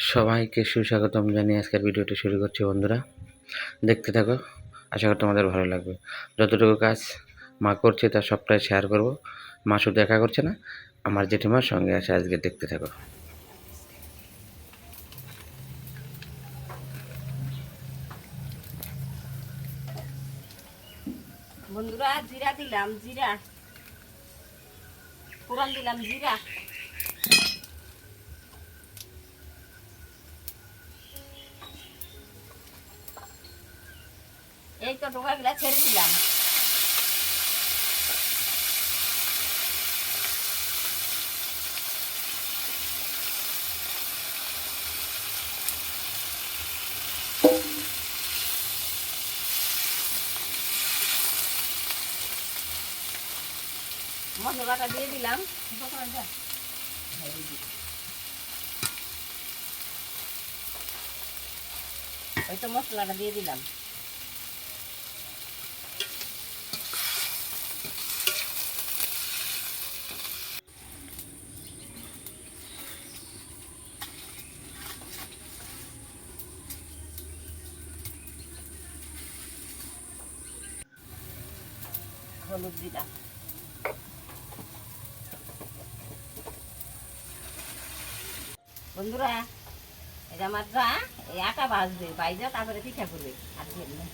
সবাইকে সুস্বাগতম জানিয়ে আজকের ভিডিওটি শুরু করছি। বন্ধুরা দেখতে থাকো, আশা করি তোমাদের ভালো লাগবে। যতটুকু কাজ মা করছে তার সবটাই শেয়ার করব। মা শুধু দেখা করছে না, আমার জেঠিমার সঙ্গে আছে। আজকে দেখতে থাকো। বন্ধুরা জিরা দিলাম, জিরা ফোড়ন দিলাম, জিরা এই তো ঢোকাগুলা ছেড়ে দিলাম। মশলাটা দিয়ে দিলাম, ওই তো মশলাটা দিয়ে দিলাম। হলুদ দিলাম। বন্ধুরা এটা আমার যা এই আটা ভাজবে, বাইজা তারপরে পিঠা করবে। আর দিয়ে দিলাম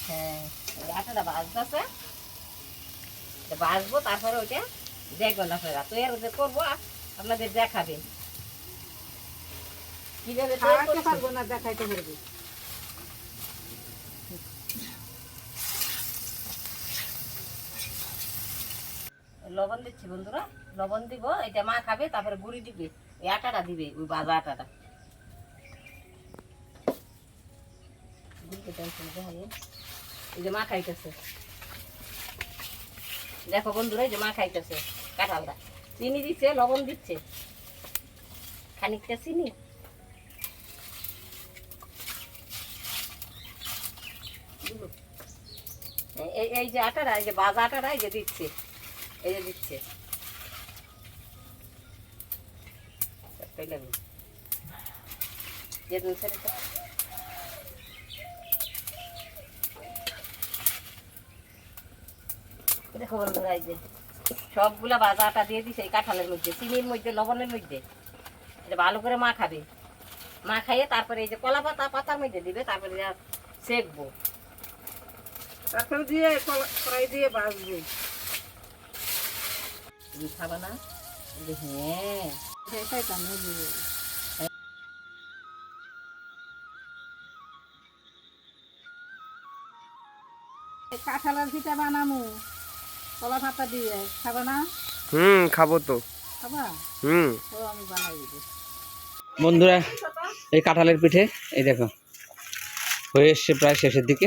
হ্যাঁ, ওই আটাটা ভাজতেছে, ভাজবো তারপরে ওইটা দেখবেন আপনারা। তৈরি যে করবো আপনাদের দেখাবেন কিভাবে পারবো না, দেখাইতে পারবে। লবণ দিচ্ছি বন্ধুরা, লবণ দিব। এটা মা খাবে, তারপরে গুঁড়ি দিবে, এই আটাটা দিবে, ওই ভাজা আটাটা। এই যে মা খাইতেছে, দেখো বন্ধুরা, এই যে মা খাইতেছে কাঁঠালটা। চিনি দিচ্ছে, লবণ দিচ্ছে, খানিকটা চিনি। এই যে আটাটা, এই যে ভাজা আটাটা, এই যে দিচ্ছে, এই যে দিচ্ছে। দেখো বন্ধুরা, এই যে সবগুলা ভাজা আটা দিয়ে দিছে এই কাঁঠালের মধ্যে, চিনির মধ্যে, লবণের মধ্যে। এটা ভালো করে মা খাবে, মা খাইয়ে তারপরে এই যে কলা পাতা পাতার মধ্যে দিবে, তারপরে সেকবো, তারপরে দিয়ে কড়াই দিয়ে ভাজবে। তুমি খাবা না? হ্যাঁ কাঁঠালের পিঠা বানামু কলা পাতা দিয়ে, খাবা না? খাবো তো। খাবা? ও আমি বানাই দিব। বন্ধুরা এই কাঁঠালের পিঠে এই দেখো হয়ে এসছে প্রায় শেষের দিকে।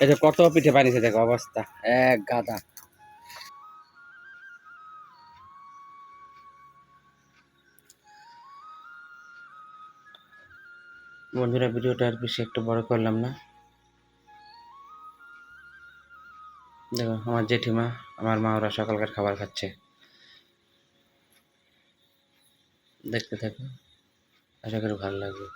এই যে কত পিঠে বানিয়েছে, দেখো অবস্থা এক গাদা। বন্ধুরা ভিডিওটা আর বেশি একটু বড় করলাম না। দেখো আমার জেঠিমা, আমার মা, ওরা সকালকার খাবার খাচ্ছে। দেখতে থাকো, আশা করি ভালো লাগবে।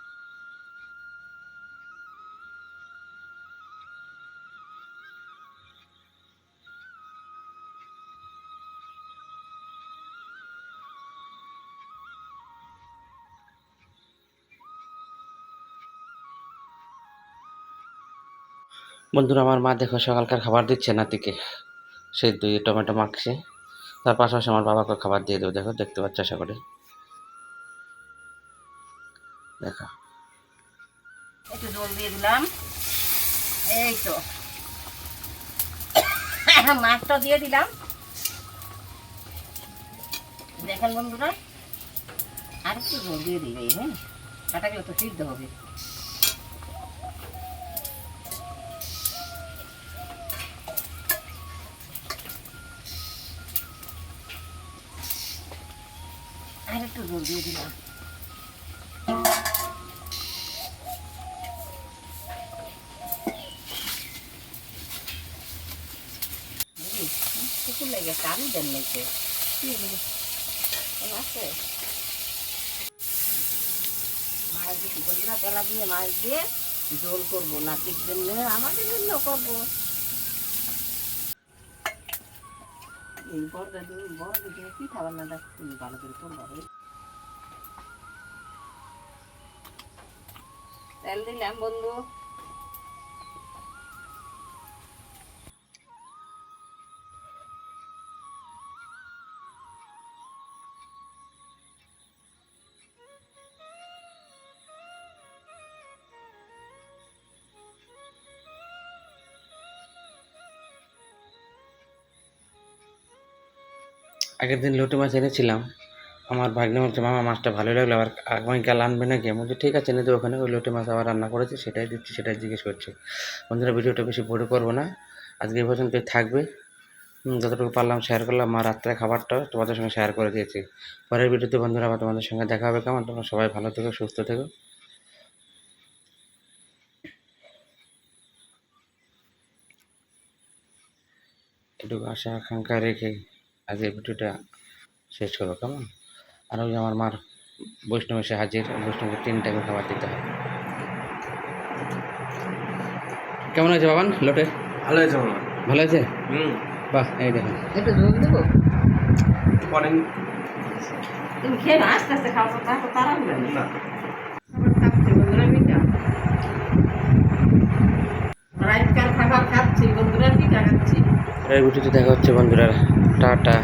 বন্ধুরা আমার মা দেখো সকালকার খাবার দিচ্ছে নাতিকে, সেই দুই টমেটো মাখছে। তার পাশাপাশি আমার বাবাকে খাবার দিয়ে দেবো। দেখো, দেখতে পাচ্ছ আশা করি। দেখো একটু জল দিয়ে দিলাম, এই তো মাছটা দিয়ে দিলাম। দেখেন বন্ধুরা, আর একটু জল দিয়ে দিবে, হ্যাঁ কাটাগুলো তো সিদ্ধ হবে। আর একটু জল দিয়ে দিলাম। হয়ে গেছে, আমি দেন নাইছে আছে মাছ দিচ্ছি বন্ধুরা, তেলা দিয়ে মাছ দিয়ে ঝোল করবো, নাতির জন্য আমাদের জন্য করবো। এই বড়টা বড় দিকে পিঠা বান্নাটা তুমি ভালো করে করবো। তেল দিলাম বন্ধু, আগের দিন লোটে মাছ এনেছিলাম, আমার ভাগ্নে বলছে মামা মাছটা ভালো লাগলো, আবার আগামীকাল আনবে নাকি? আমি বলছি ঠিক আছে এনে দেবো। ওখানে ওই লোটে মাছ আবার রান্না করেছে, সেটাই দিচ্ছি, সেটাই জিজ্ঞেস করছে। বন্ধুরা ভিডিওটা বেশি বড় করবো না, আজকে এই পর্যন্তই থাকবে। যতটুকু পারলাম শেয়ার করলাম, মা রাত্রে খাবারটা তোমাদের সঙ্গে শেয়ার করে দিয়েছি। পরের ভিডিওতে বন্ধুরা আবার তোমাদের সঙ্গে দেখা হবে। কেমন? তোমরা সবাই ভালো থেকো, সুস্থ থেকো। এটুকু আশা আকাঙ্ক্ষা রেখে আজকের ভিডিওটা শেষ করবো। কেমন? আর ওই আমার মার বৈষ্ণব এসে হাজির, বৈষ্ণবকে 3 টাইমে খাবার দিতে হয়। কেমন হয়েছে বাবান লোটে? ভালো হয়েছে মামা। ভালো হয়েছে? হুম। বাহ, এই দেখুন। একটু ঝোল দেবো, পরে তুমি খেয়ে না আস্তে আস্তে খাওয়া, তারা হবে না। না। খাচ্ছি বন্ধুরা পিঠা, রাতকার খাবার খাচ্ছি বন্ধুরা, পিঠা খাচ্ছি। পরের ভিডিওতে দেখা হচ্ছে বন্ধুরা, টাটা।